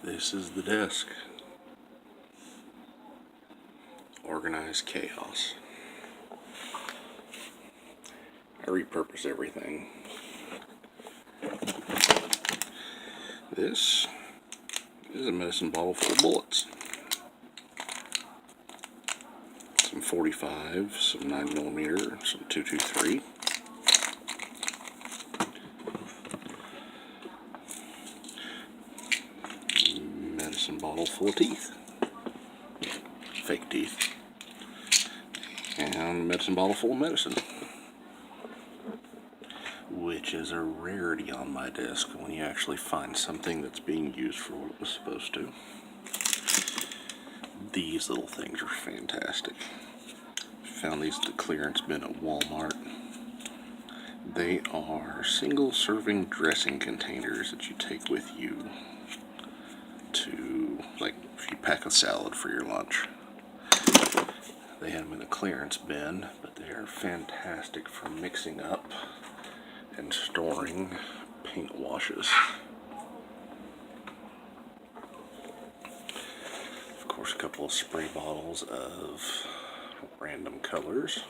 This is the desk. Organized chaos. I repurpose everything. This is a medicine bottle full of bullets. Some 45, some 9mm, some 223. Medicine bottle full of teeth. Fake teeth. And a medicine bottle full of medicine. Which is a rarity on my desk when you actually find something that's being used for what it was supposed to. These little things are fantastic. Found these at the clearance bin at Walmart. They are single serving dressing containers that you take with you to, like, if you pack a salad for your lunch. They have them in a clearance bin, but they are fantastic for mixing up and storing paint washes. Of course, a couple of spray bottles of random colors.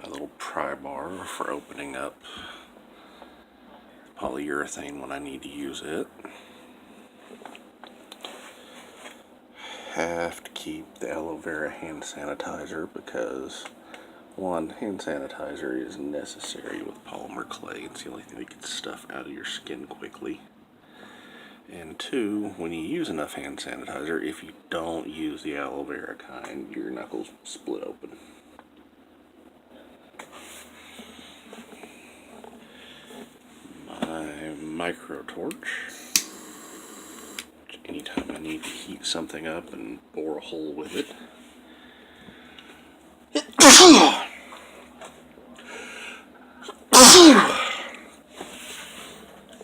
My little pry bar for opening up polyurethane when I need to use it. Have to keep the aloe vera hand sanitizer because, one, hand sanitizer is necessary with polymer clay. It's the only thing that gets stuff out of your skin quickly. And two, when you use enough hand sanitizer, if you don't use the aloe vera kind, your knuckles split open. My micro torch. Anytime I need to heat something up and bore a hole with it.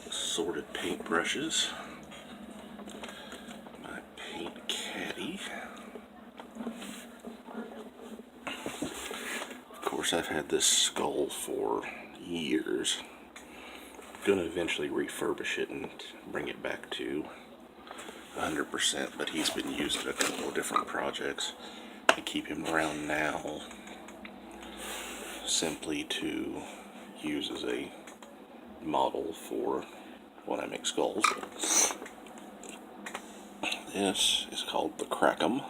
Assorted paint brushes. My paint caddy. Of course, I've had this skull for years. I'm gonna eventually refurbish it and bring it back to 100%, but he's been used in a couple of different projects. I keep him around now simply to use as a model for when I make skulls. This is called the Crackum.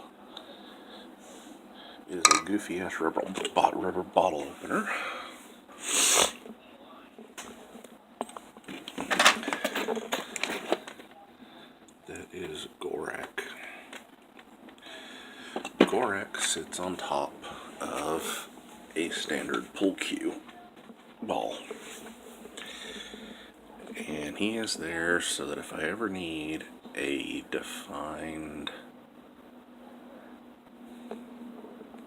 It is a goofy ass rubber bottle opener. That is Gorak. Gorak sits on top of a standard pull cue ball. And he is there so that if I ever need a defined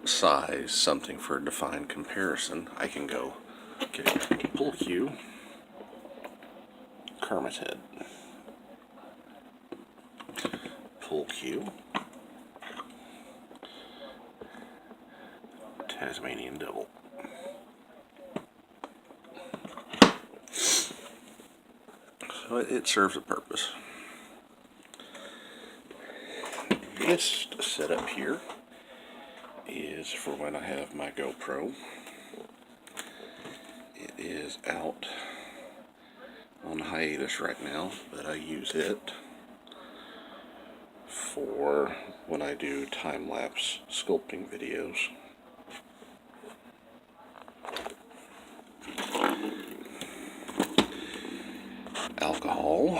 size, something for a defined comparison, I can go, okay, pull cue, Kermit head. Pull cue, Tasmanian devil. So it serves a purpose. This setup here is for when I have my GoPro. It is out on hiatus right now, but I use it for when I do time-lapse sculpting videos. Alcohol,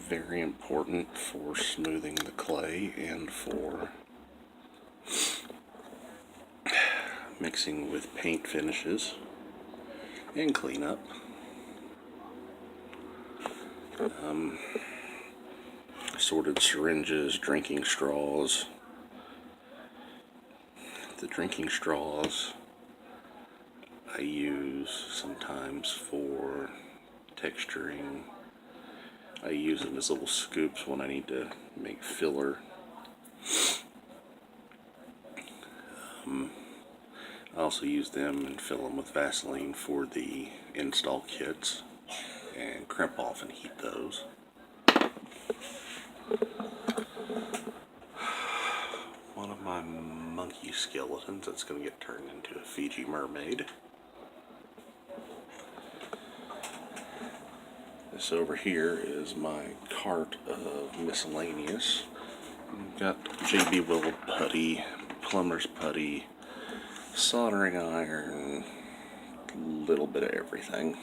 very important for smoothing the clay and for mixing with paint finishes and cleanup. Assorted syringes, drinking straws. The drinking straws I use sometimes for texturing. I use them as little scoops when I need to make filler. I also use them and fill them with Vaseline for the install kits and crimp off and heat those. One of my monkey skeletons that's going to get turned into a Fiji mermaid. This over here is my cart of miscellaneous. Got JB Weld putty, plumber's putty, soldering iron, a little bit of everything.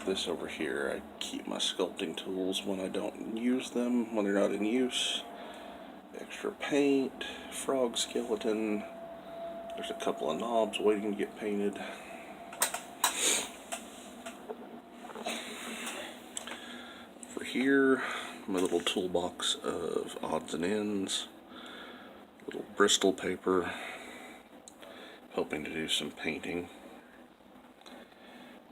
This over here, I keep my sculpting tools when I don't use them, when they're not in use. Extra paint, frog skeleton. There's a couple of knobs waiting to get painted. For here, my little toolbox of odds and ends, little Bristol paper, hoping to do some painting.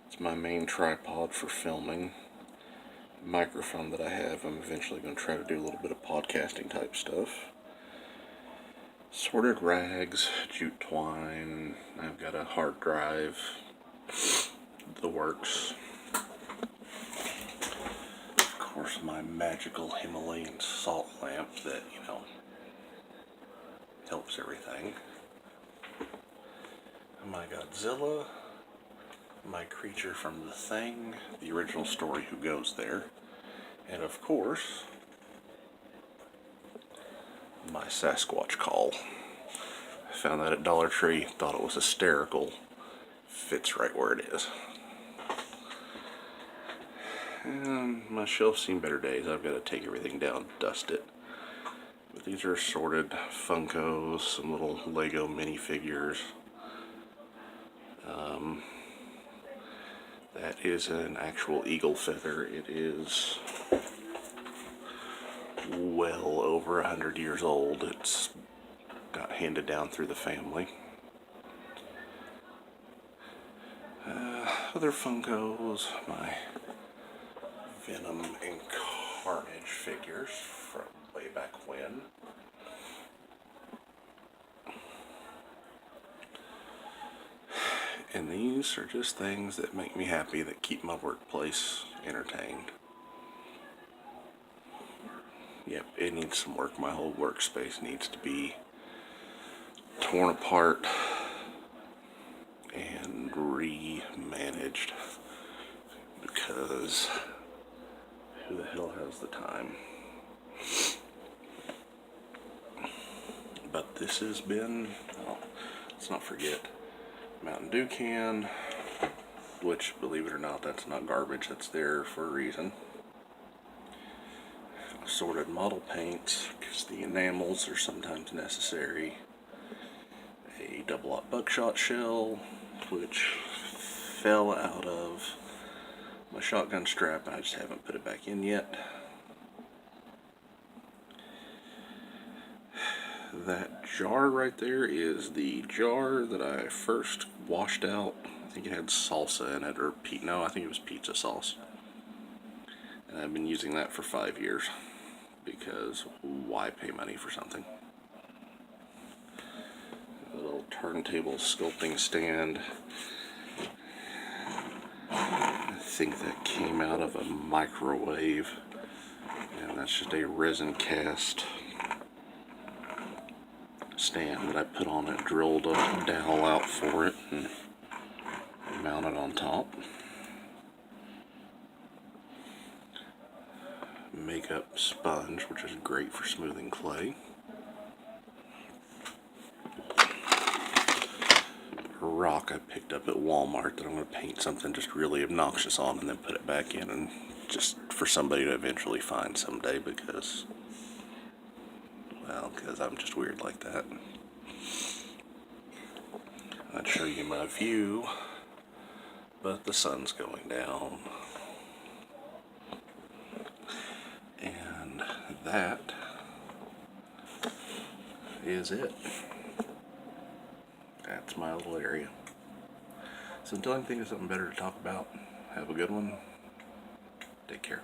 It's my main tripod for filming. Microphone that I have, I'm eventually going to try to do a little bit of podcasting type stuff. Sorted rags, jute twine, I've got a hard drive, the works. Of course, my magical Himalayan salt lamp that, helps everything. My Godzilla, my creature from The Thing, the original story Who Goes There, and of course, my Sasquatch call. I found that at Dollar Tree, thought it was hysterical, fits right where it is. And my shelf's seen better days. I've got to take everything down, dust it. But these are assorted Funkos, some little Lego minifigures. That is an actual eagle feather. It is well over 100 years old. It's got handed down through the family. Other Funkos, my Venom and Carnage figures from way back when. And these are just things that make me happy, that keep my workplace entertained. Yep, it needs some work. My whole workspace needs to be torn apart and re-managed, because who the hell has the time? But this has been, let's not forget, Mountain Dew can, which, believe it or not, that's not garbage, that's there for a reason. Assorted model paints, because the enamels are sometimes necessary. A double-aught buckshot shell, which fell out of my shotgun strap, and I just haven't put it back in yet. That jar right there is the jar that I first washed out. I think it had salsa in it, or no, I think it was pizza sauce. And I've been using that for 5 years, because why pay money for something? A little turntable sculpting stand. I think that came out of a microwave, and that's just a resin cast stand that I put on it, drilled a dowel out for it, and mounted on top. Makeup sponge, which is great for smoothing clay. A rock I picked up at Walmart that I'm going to paint something just really obnoxious on and then put it back in, and just for somebody to eventually find someday, because I'm just weird like that. I'd show you my view, but the sun's going down. And that is it. That's my little area. So until I can think of something better to talk about, have a good one. Take care.